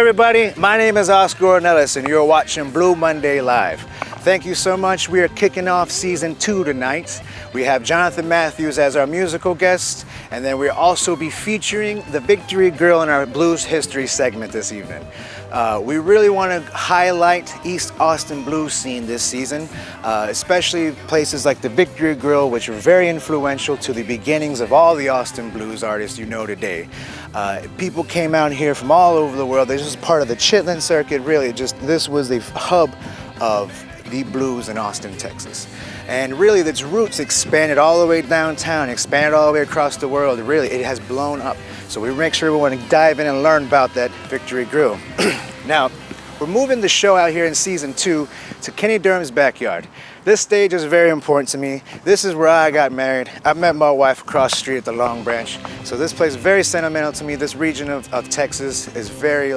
everybody, my name is Oscar Ornelas and you're watching Blue Monday Live. Thank you so much. We are kicking off season 2 tonight. We have Jonathon Matthews as our musical guest, and then we'll also be featuring the Victory Girl in our blues history segment this evening. We really want to highlight East Austin blues scene this season, especially places like the Victory Girl, which were very influential to the beginnings of all the Austin blues artists you know today. People came out here from all over the world. This was part of the Chitlin circuit, really. This was the hub of the blues in Austin, Texas. And really its roots expanded all the way downtown, expanded all the way across the world. Really, it has blown up. So we make sure we want to dive in and learn about that Victory Grill. Now, we're moving the show out here in season 2 to Kenny Durham's backyard. This stage is very important to me. This is where I got married. I met my wife across the street at the Long Branch. So this place is very sentimental to me. This region of Texas is very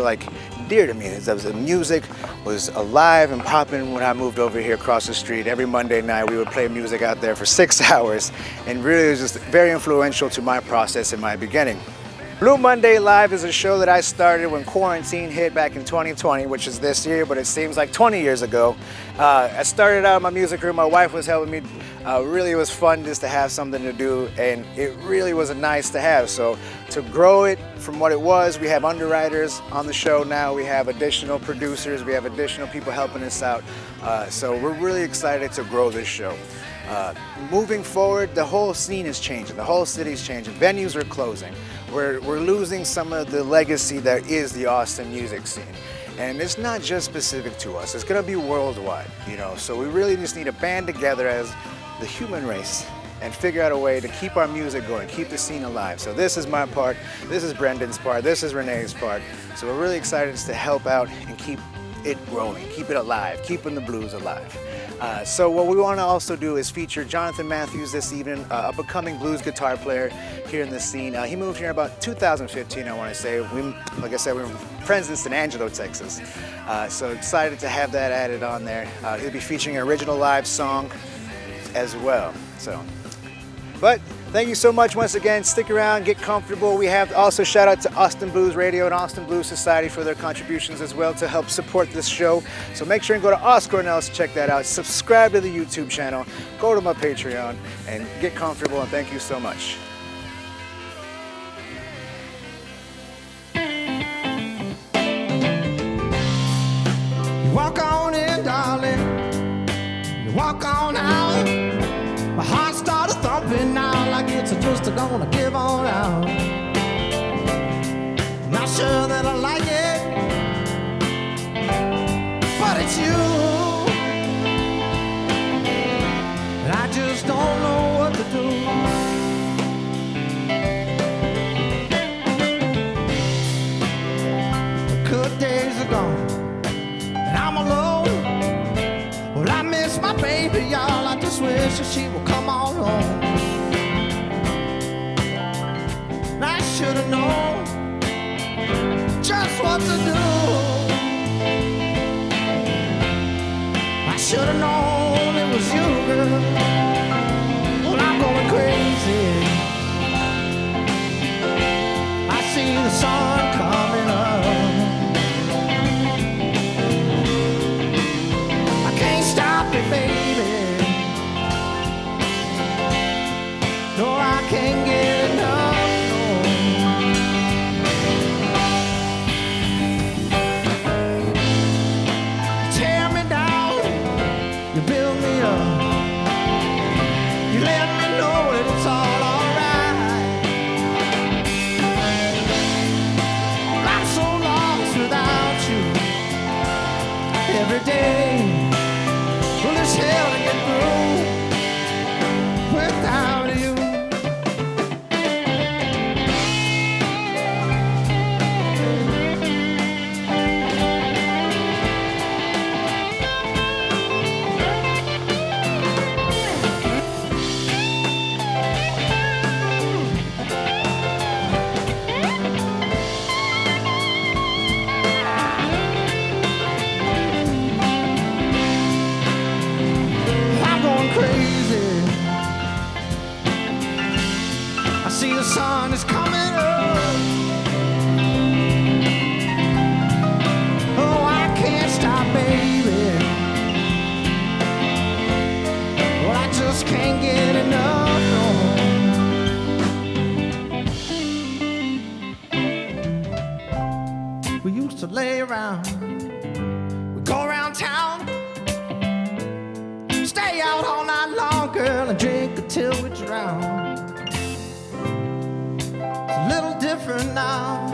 dear to me. The music was alive and popping when I moved over here across the street. Every Monday night we would play music out there for 6 hours, and really it was just very influential to my process in my beginning. Blue Monday Live is a show that I started when quarantine hit back in 2020, which is this year, but it seems like 20 years ago. I started out in my music room. My wife was helping me. Really, it was fun just to have something to do, and it really was nice to have. So to grow it from what it was, we have underwriters on the show now. We have additional producers. We have additional people helping us out. So we're really excited to grow this show. Moving forward, the whole scene is changing. The whole city's changing. Venues are closing. We're losing some of the legacy that is the Austin music scene. And it's not just specific to us. It's gonna be worldwide, you know. So we really just need to band together as the human race and figure out a way to keep our music going, keep the scene alive. So this is my part, this is Brendon's part, this is Renee's part. So we're really excited to help out and keep it growing, keep it alive, keeping the blues alive. So what we want to also do is feature Jonathon Matthews this evening, a up-and-coming blues guitar player here in the scene. He moved here about 2015, I want to say. Like I said, we were friends in San Angelo, Texas. So excited to have that added on there. He'll be featuring an original live song as well. But thank you so much once again. Stick around, get comfortable. We have also shout out to Austin Blues Radio and Austin Blues Society for their contributions as well to help support this show. So make sure and go to Oscar Ornelas to check that out. Subscribe to the YouTube channel, go to my Patreon, and get comfortable, and thank you so much. Walk on in, darling. You walk on out. My heart started thumping now like it's just gonna give on out. Not sure that I like it, but it's you. And I just don't know what to do. The good days are gone, and I'm alone. Well, I miss my baby, y'all. I just wish that she would come on home. And I should have known just what to do. I should have known it was you, girl. Well, I'm going crazy. I see the sun coming up. Baby, no, I can't get enough, no. Tear me down, you build me up. You let me know that it's all alright. I'm so lost without you every day. It's hell to get through without you. The sun is coming up. play around. We go around town, stay out all night long, girl, and drink until we drown. It's a little different now.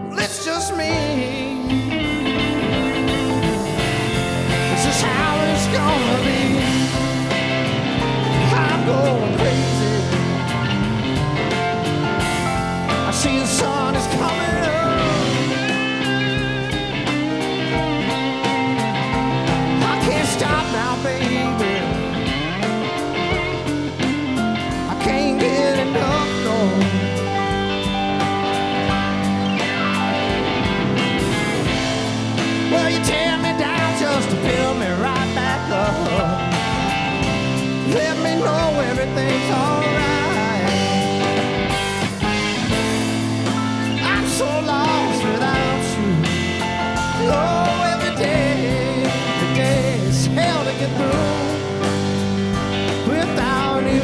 Well, it's just me. This is how it's gonna be. I'm going crazy. I see the sun is coming up. I can't stop now, baby. I can't get enough, no. Well, you tear me down just to build me right back up. Let me know everything's alright. I'm so lost without you. Oh, every day is hell to get through without you.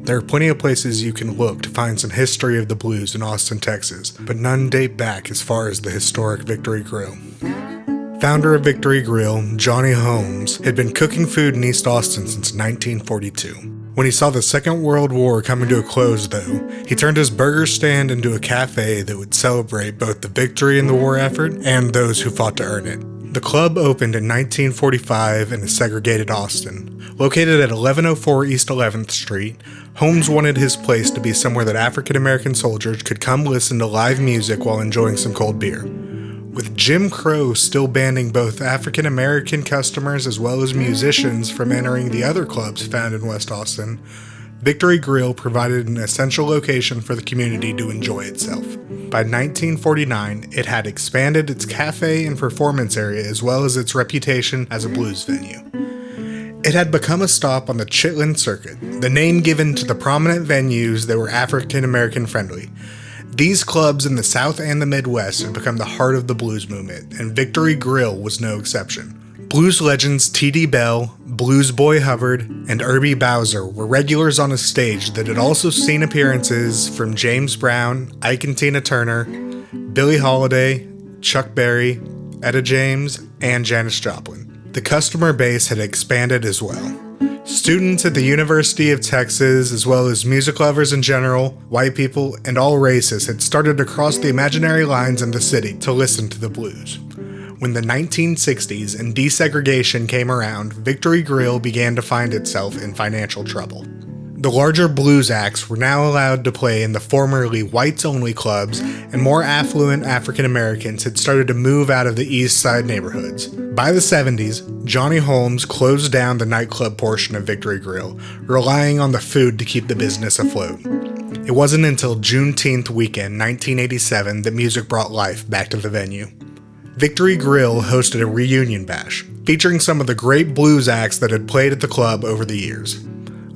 There are plenty of places you can look to find some history of the blues in Austin, Texas, but none date back as far as the historic Victory Grill. Founder of Victory Grill, Johnny Holmes, had been cooking food in East Austin since 1942. When he saw the Second World War coming to a close, though, he turned his burger stand into a cafe that would celebrate both the victory in the war effort and those who fought to earn it. The club opened in 1945 in a segregated Austin. Located at 1104 East 11th Street, Holmes wanted his place to be somewhere that African American soldiers could come listen to live music while enjoying some cold beer. With Jim Crow still banning both African American customers as well as musicians from entering the other clubs found in West Austin, Victory Grill provided an essential location for the community to enjoy itself. By 1949, it had expanded its cafe and performance area as well as its reputation as a blues venue. It had become a stop on the Chitlin Circuit, the name given to the prominent venues that were African American friendly. These clubs in the South and the Midwest had become the heart of the blues movement, and Victory Grill was no exception. Blues legends T.D. Bell, Blues Boy Hubbard, and Irby Bowser were regulars on a stage that had also seen appearances from James Brown, Ike and Tina Turner, Billie Holiday, Chuck Berry, Etta James, and Janis Joplin. The customer base had expanded as well. Students at the University of Texas, as well as music lovers in general, white people, and all races had started to cross the imaginary lines in the city to listen to the blues. When the 1960s and desegregation came around, Victory Grill began to find itself in financial trouble. The larger blues acts were now allowed to play in the formerly whites-only clubs, and more affluent African Americans had started to move out of the East Side neighborhoods. By the 70s, Johnny Holmes closed down the nightclub portion of Victory Grill, relying on the food to keep the business afloat. It wasn't until Juneteenth weekend 1987 that music brought life back to the venue. Victory Grill hosted a reunion bash, featuring some of the great blues acts that had played at the club over the years.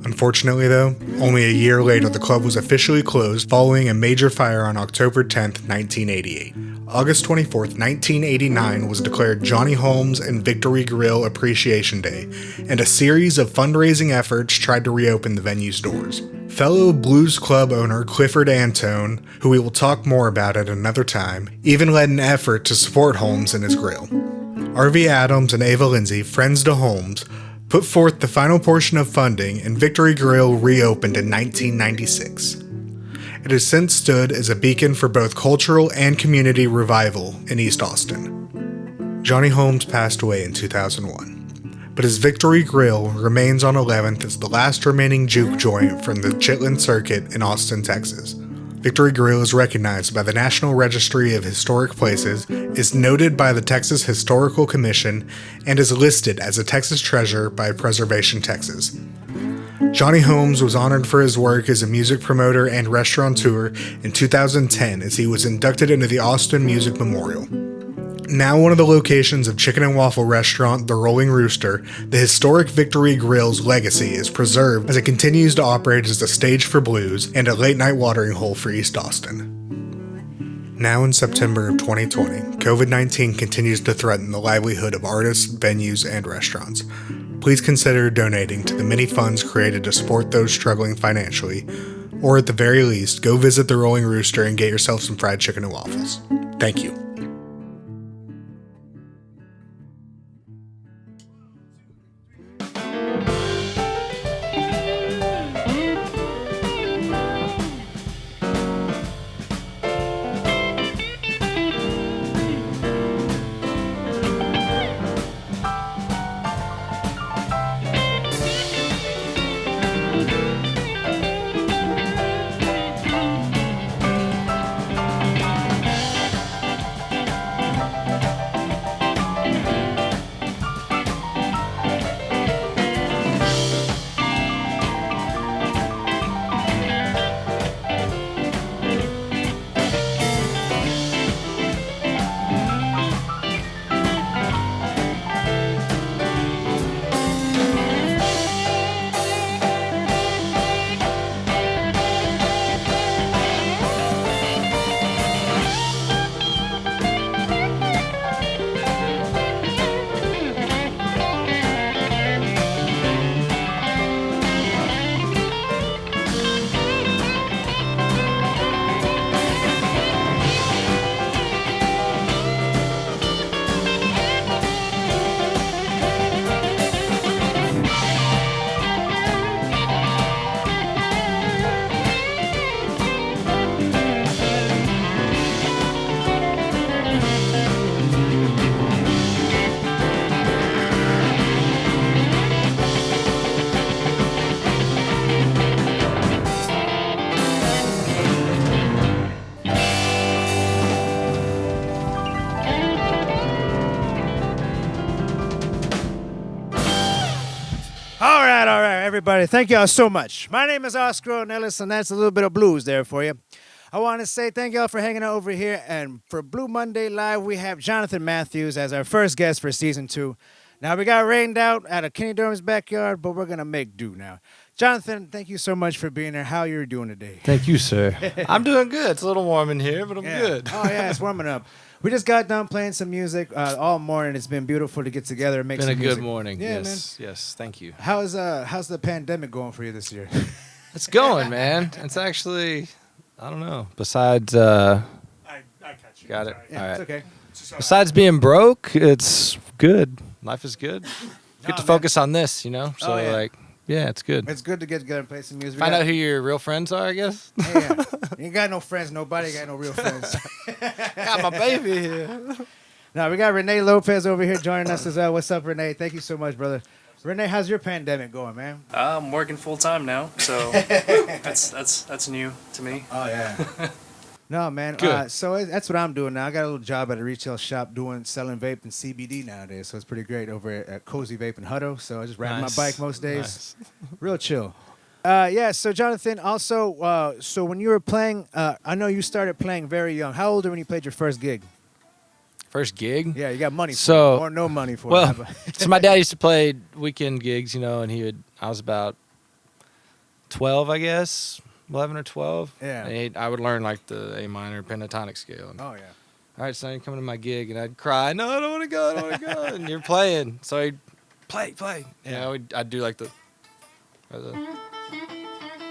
Unfortunately, though, only a year later the club was officially closed following a major fire on October 10, 1988. August 24, 1989 was declared Johnny Holmes and Victory Grill Appreciation Day, and a series of fundraising efforts tried to reopen the venue's doors. Fellow blues club owner Clifford Antone, who we will talk more about at another time, even led an effort to support Holmes and his grill. R.V. Adams and Ava Lindsay, friends to Holmes, put forth the final portion of funding, and Victory Grill reopened in 1996. It has since stood as a beacon for both cultural and community revival in East Austin. Johnny Holmes passed away in 2001, but his Victory Grill remains on 11th as the last remaining juke joint from the Chitlin Circuit in Austin, Texas. Victory Grill is recognized by the National Registry of Historic Places, is noted by the Texas Historical Commission, and is listed as a Texas Treasure by Preservation Texas. Johnny Holmes was honored for his work as a music promoter and restaurateur in 2010 as he was inducted into the Austin Music Memorial. Now one of the locations of chicken and waffle restaurant The Rolling Rooster, the historic Victory Grill's legacy is preserved as it continues to operate as a stage for blues and a late-night watering hole for East Austin. Now in September of 2020, COVID-19 continues to threaten the livelihood of artists, venues, and restaurants. Please consider donating to the many funds created to support those struggling financially, or at the very least, go visit The Rolling Rooster and get yourself some fried chicken and waffles. Thank you. All right, everybody. Thank y'all so much. My name is Oscar Ornelas, and that's a little bit of blues there for you. I want to say thank y'all for hanging out over here. And for Blue Monday Live, we have Jonathon Matthews as our first guest for season 2. Now, we got rained out out of Kenny Durham's backyard, but we're going to make do now. Jonathon, thank you so much for being here. How you're doing today? Thank you, sir. I'm doing good. It's a little warm in here, but I'm good. Oh, yeah, it's warming up. We just got done playing some music all morning. It's been beautiful to get together and make some music. Been a good morning. Yeah, yes, man. Yes, thank you. How's the pandemic going for you this year? It's going, man. It's actually, I don't know. Besides, I catch you. got it. Yeah, all right. it's okay. Besides being broke, it's good. Life is good. Get to man. focus on this, you know. So yeah. yeah, it's good. It's good to get together and play some music. Find out who your real friends are, I guess. Yeah. You ain't got no friends. Nobody got no real friends. Got my baby here. Now, we got Rene Lopez over here joining us as well. What's up, Rene? Thank you so much, brother. Rene, how's your pandemic going, man? I'm working full time now, so that's new to me. Oh, yeah. No, man. Good. So that's what I'm doing now. I got a little job at a retail shop selling vape and CBD nowadays, so it's pretty great over at Cozy Vape and Hutto. So I just ride my bike most days. Nice. Real chill. Yeah, so Jonathon, also, so when you were playing, I know you started playing very young. How old were you when you played your first gig? First gig? Yeah, you got money for So- it, or no money for Well, it. so my dad used to play weekend gigs, you know, and I was about 12, I guess, 11 or 12. Yeah. And I would learn like the A minor pentatonic scale. And, Oh, yeah. all right, son, you're coming to my gig, and I'd cry, no, I don't want to go, I don't want to go. And you're playing. So I'd play. You know, I'd do like the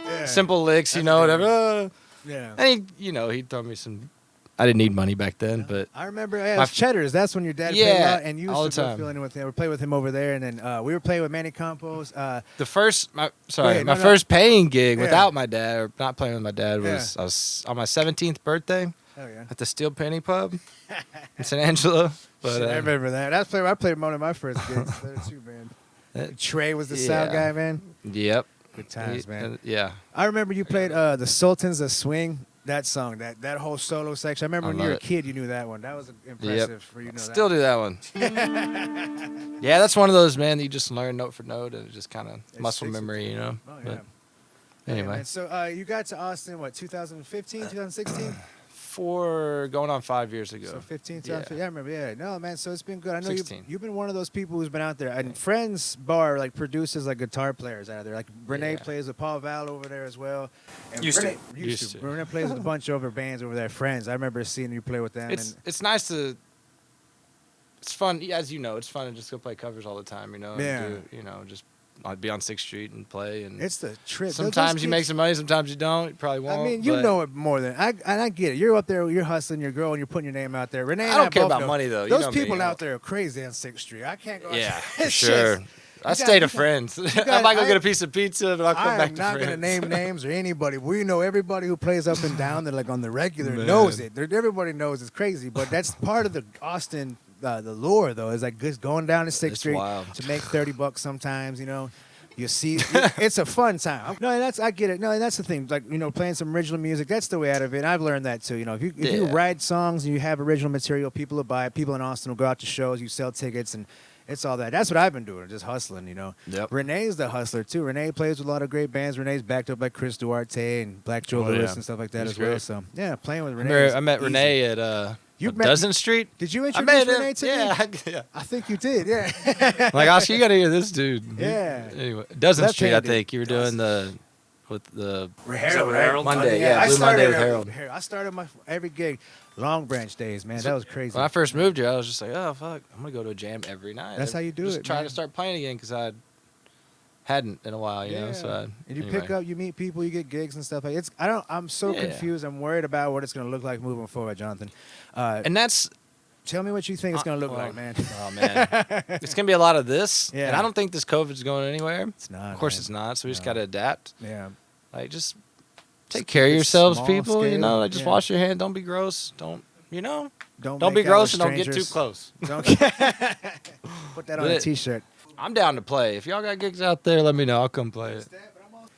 Yeah. simple licks, you That's know, good. whatever. Yeah. And he'd throw me some. I didn't need money back then, but I remember it was Cheddar's. That's when your dad played Yeah, out, and you all used to the go time. filling in with him. We played with him over there, and then we were playing with Manny Campos. the first, my no. first paying gig Yeah. without my dad, or not playing with my dad, was Yeah. I was on my 17th birthday Oh yeah. at the Steel Penny Pub in San Angelo. But Shit, I remember that. I played one of my first gigs there too, man. Trey was the sound Yeah. guy, man. Yep. Good times, man. Yeah. I remember you played the Sultans of Swing. That song, that whole solo section. I remember when you were a love it. kid, you knew that one. That was impressive for you to know Still that. do that one. Yeah, that's one of those, man, that you just learn note for note, and it just kind of muscle sticks with memory, you know. Oh, yeah. But Yeah, anyway, man. So you got to Austin, what, 2015, 2016? going on 5 years ago. So 15, Yeah. yeah, I remember. Yeah, no, man. So it's been good. I know 16. you've been one of those people who's been out there. And Friends Bar like produces like guitar players out of there. Like Rene Yeah. plays with Paul Val over there as well. And Used to. Used to. Rene plays with a bunch of other bands over there. Friends. I remember seeing you play with them. It's nice to. It's fun, as you know. It's fun to just go play covers all the time. You know. and Yeah. just I'd be on 6th Street and play. And It's the trip. sometimes you make some money, sometimes you don't. You probably won't. I mean, you but know it more than I get it. You're up there, you're hustling your girl, and you're putting your name out there. Renee, and I don't care both about know, money though. You Those know me, people you know. out there are crazy on 6th Street. I can't go. Yeah, for It's sure. just- I you stay got- to you got- friends. got- I might go I- get a piece of pizza, but I'll come I back am to not friends. gonna name names or anybody. We know everybody who plays up and down. They're like on the regular Man. knows it. Everybody knows it's crazy, but that's part of the Austin. The lure though is like just going down to 6th It's Street wild. to make $30 sometimes. You know. You see, it's a fun time. No, I get it. No, and that's the thing. Like, playing some original music, that's the way out of it. And I've learned that too. If you Yeah. write songs and you have original material, people will buy it. People in Austin will go out to shows, you sell tickets, and it's all that. That's what I've been doing, just hustling, Yep. Renee's the hustler too. Renee plays with a lot of great bands. Renee's backed up by Chris Duarte and Black Joe Oh, Lewis yeah. and stuff like that He's as well. great. So, yeah, playing with I Renee. remember is I met easy. Renee at You met- Dozen Street. Did you I introduce met Renee him. to me? Yeah. I think you did, yeah. I'm like, Oscar, you got to hear this dude. Yeah. Anyway, Dozen Street, I Left-handed. think. You were doing with the Harold, Harold? Monday, yeah, I Blue started Monday with every- Harold. I started my every gig, Long Branch days, man. That was crazy. When I first moved here, I was just like, oh, fuck, I'm going to go to a jam every night. That's how you do just it, try man. to start playing again because I hadn't in a while, you know. Yeah. So and you anyway. pick up, you meet people, you get gigs and stuff. Like I'm so Yeah. confused. I'm worried about what it's gonna look like moving forward, Jonathan. And that's, Tell me what you think it's gonna look well, like, man. oh, man. It's going to be a lot of this. Yeah. And I don't think this COVID's going anywhere. It's not. Of course man. it's not. So we just No. got to adapt. Yeah. Like, just take Just care of keep it yourselves, small people. You scale, know, like just yeah. wash your hands. Don't be gross. Don't Don't be make out gross with and don't get too strangers. close. Don't put that on a But- T-shirt. I'm down to play. If y'all got gigs out there, let me know. I'll come play it.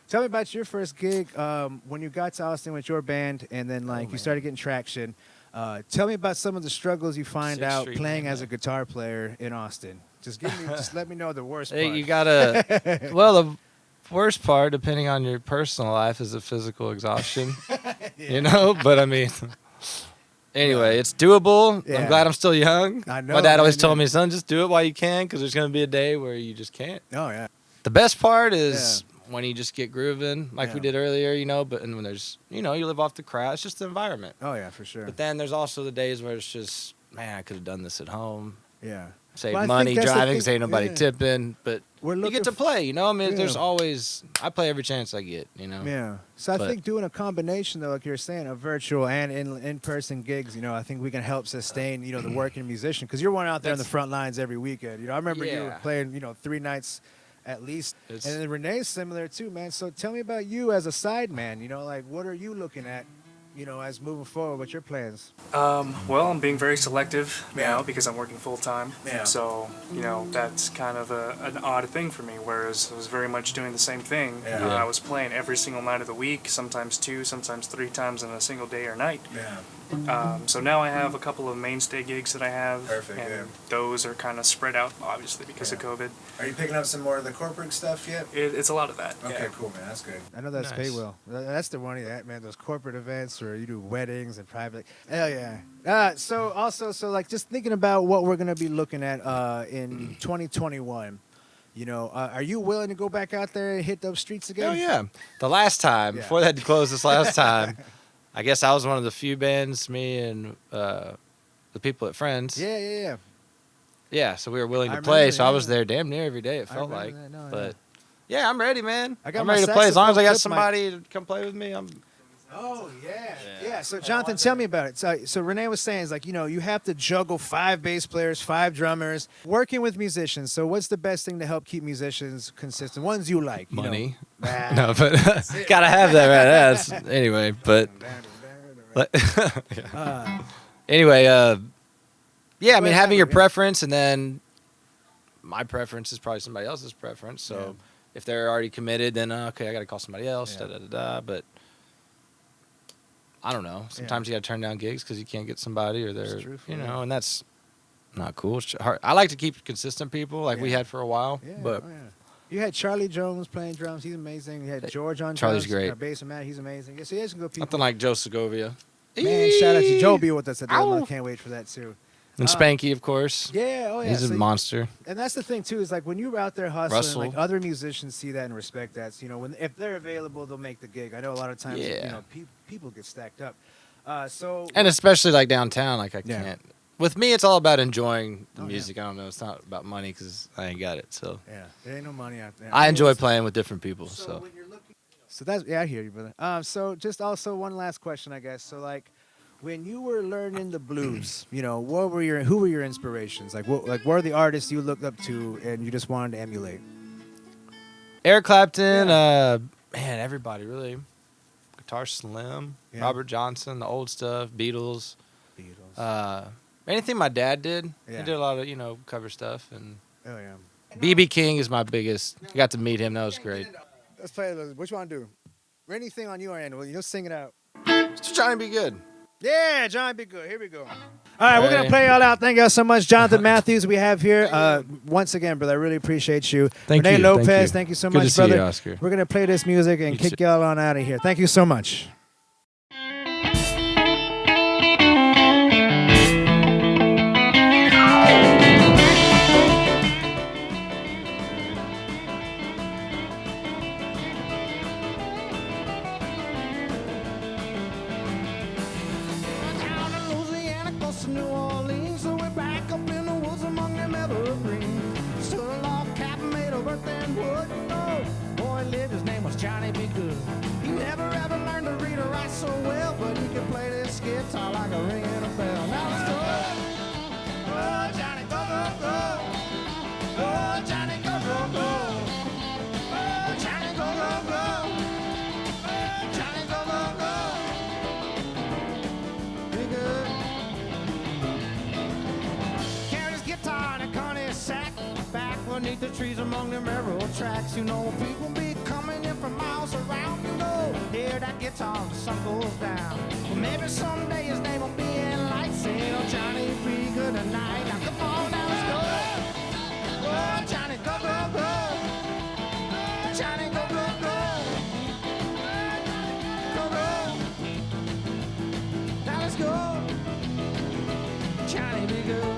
Tell me about your first gig when you got to Austin with your band, and then Oh, you started getting traction. Tell me about some of the struggles you find 6th out Street, playing man. as a guitar player in Austin. Just let me know the worst Hey, part. you gotta. Well, the worst part, depending on your personal life, is the physical exhaustion. You know, but I mean, anyway, it's doable. Yeah. I'm glad I'm still young. I know, My dad always man, told yeah. me, son, just do it while you can, because there's gonna be a day where you just can't. Oh yeah. The best part is when you just get grooving, like we Yeah. did earlier, you know. But and when there's, you live off the crowd. It's just the environment. Oh yeah, for sure. But then there's also the days where it's just, man, I could have done this at home. Yeah. Save Well, I money think that's the driving, thing- because ain't nobody yeah. tipping. But We're you looking get to f- play, you know. I mean, there's Yeah. always, I play every chance I get, you know. Yeah. So I But- think doing a combination, though, like you're saying, of virtual and in-person gigs, I think we can help sustain, the working musician. Because you're one out there on the That's- front lines every weekend. I remember you were Yeah. playing, 3 nights at least. It's- And then Renee's similar too, man. So tell me about you as a side man. Like what are you looking at, as moving forward? What's your plans? Well, I'm being very selective now because I'm working full time. Yeah. So, that's kind of an odd thing for me. Whereas I was very much doing the same thing. Yeah. I was playing every single night of the week, sometimes 2, sometimes 3 times in a single day or night. Yeah. So now I have a couple of mainstay gigs that I have. Perfect, And yeah. those are kind of spread out, obviously, because of COVID. Are you picking up some more of the corporate stuff yet? It's a lot of that. Okay, yeah. cool, man. That's good. I know that's pay Nice. well. That's the one, man. Those corporate events where you do weddings and private. Hell yeah. So just thinking about what we're gonna be looking at in 2021. Are you willing to go back out there and hit those streets again? Oh yeah. The last time, Yeah. before they had to close this last time, I guess I was one of the few bands, me and the people at Friends. Yeah. Yeah, so we were willing I to play, remember, so I was yeah. there damn near every day, it I felt remember like. that, no, But yeah, I'm ready, man. I got I'm my ready to play. As long as I got saxophone clip, somebody to come play with me, I'm Oh yeah. So Jonathan, tell me about it. So Renee was saying, it's like you have to juggle 5 bass players, 5 drummers, working with musicians. So what's the best thing to help keep musicians consistent? Ones you like. money. Nah. No, but gotta have that, right? That's anyway. But anyway, yeah. I mean, having your preference, and then my preference is probably somebody else's preference. So if they're already committed, then okay, I got to call somebody else. Yeah. Da, da, da, da. But I don't know. Sometimes you got to turn down gigs because you can't get somebody, or they're true for you you. know, and that's not cool. It's hard. I like to keep consistent people, like we Yeah. had for a while. Yeah, But oh, yeah. You had Charlie Jones playing drums. He's amazing. You had George on Charlie's drums. great. Bass and Matt. He's amazing. Yeah, so you guys can go people. nothing like Joe Segovia. Man, shout out to Joe be with us at the end. I can't wait for that too. And Spanky, of course. Yeah, oh yeah. He's a monster. And that's the thing too, is like when you're out there hustling, Russell. like other musicians see that and respect that. So, if they're available, they'll make the gig. I know a lot of times, people get stacked up. And especially like downtown, like I Yeah. can't. With me, it's all about enjoying the music. I don't know. It's not about money because I ain't got it. So yeah, there ain't no money out there. I enjoy playing with different people. So when you're looking, that's I hear you, brother. So just also one last question, I guess. So like, when you were learning the blues, who were your inspirations? Like what are the artists you looked up to and you just wanted to emulate? Eric Clapton, man, everybody really. Guitar Slim, Robert Johnson, the old stuff, Beatles. Anything my dad did. Yeah. He did a lot of, cover stuff. And Oh yeah. B.B. King is my biggest. I got to meet him. That was great. Let's play. What you want to do? Anything on your end? Well, sing it out. Just trying to be good. Yeah, John, be good. Here we go. All right, we're going to play y'all out. Thank y'all so much. Jonathon Matthews, we have here. Once again, brother, I really appreciate you. Thank Rene you. Lopez, thank you so Good much, to see brother. you, Oscar. We're going to play this music and kick y'all on out of here. Thank you so much. Down in Louisiana, close to New Orleans, so we're back up in the woods among them evergreens. Stood a log cabin made of earth and wood. Oh, boy lived, his name was Johnny B. Good. He never ever learned to read or write so well, but he could play this guitar like a ring in a bell. Now let's go. Oh, Johnny, go, go, go. Oh, Johnny, go, go, go. Oh, Johnny, go, go, go. Oh, Johnny, go, go, go. Be good. Carried his guitar and a carny sack back beneath the trees among them railroad tracks. People be coming in from miles around. Hear that guitar, the sun goes down. Well, maybe someday his name will be in lights. Say, oh, Johnny, be good tonight. Now come on, now let's go. Oh, Johnny, go, go, go. Oh, Johnny, go, go, go. Go, go. Now let's go. Johnny, be good.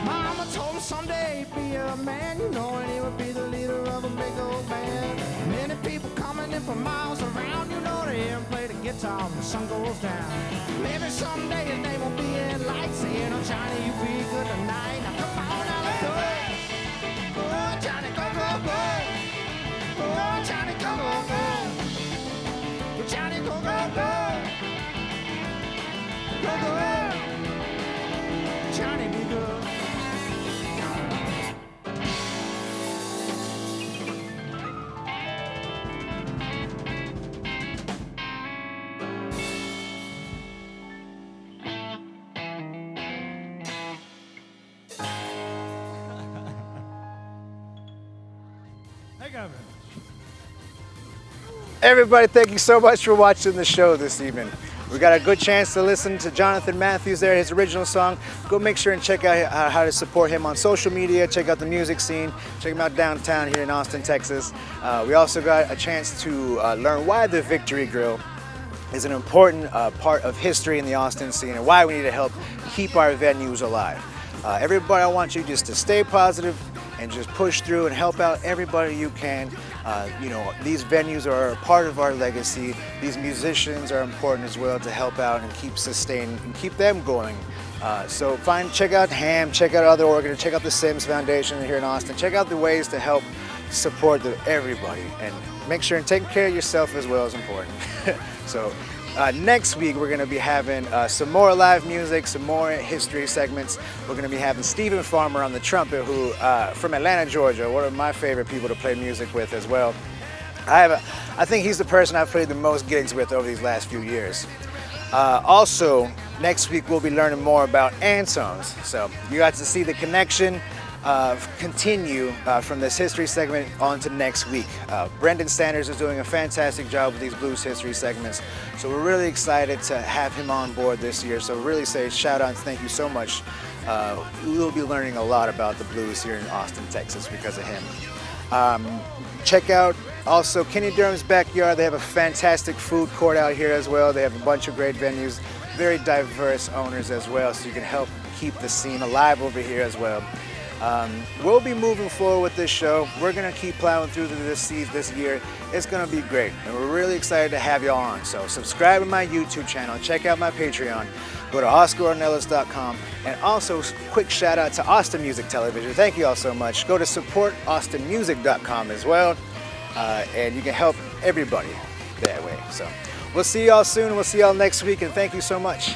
Mama told him someday he'd be a man, and he would be the leader of a big old band. Many people coming in from miles around, to hear him play the guitar when the sun goes down. Maybe someday his name will be in lights, saying, oh, Johnny, you be good tonight. Now come on, now let's go. Oh, Johnny, go, go, go. Oh, Johnny, go, go, go. Oh, Johnny, go, go, go. Go, go. Johnny, be good. Everybody, thank you so much for watching the show this evening. We got a good chance to listen to Jonathon Matthews there, his original song. Go make sure and check out how to support him on social media. Check out the music scene. Check him out downtown here in Austin, Texas. We also got a chance to learn why the Victory Grill is an important part of history in the Austin scene and why we need to help keep our venues alive. Everybody, I want you just to stay positive and just push through and help out everybody you can. These venues are a part of our legacy. These musicians are important as well to help out and keep sustaining and keep them going. So check out HAM, check out other organizations, check out the Sims Foundation here in Austin. Check out the ways to help support everybody, and make sure and take care of yourself as well is important. So next week we're going to be having some more live music, some more history segments. We're going to be having Stephen Farmer on the trumpet, who from Atlanta, Georgia, one of my favorite people to play music with as well. I think he's the person I've played the most gigs with over these last few years. Also, next week we'll be learning more about anthems. So you got to see the connection continue from this history segment on to next week. Brendon Sanders is doing a fantastic job with these blues history segments. So we're really excited to have him on board this year. So really say shout out and thank you so much. We will be learning a lot about the blues here in Austin, Texas because of him. Check out also Kenny Durham's Backyard. They have a fantastic food court out here as well. They have a bunch of great venues, very diverse owners as well, so you can help keep the scene alive over here as well. We'll be moving forward with this show. We're going to keep plowing through this year. It's going to be great, and we're really excited to have y'all on. So subscribe to my YouTube channel, check out my Patreon, go to OscarOrnelas.com, and also quick shout out to Austin Music Television. Thank you all so much. Go to supportaustinmusic.com as well, and you can help everybody that way. So we'll see y'all soon. We'll see y'all next week, and thank you so much.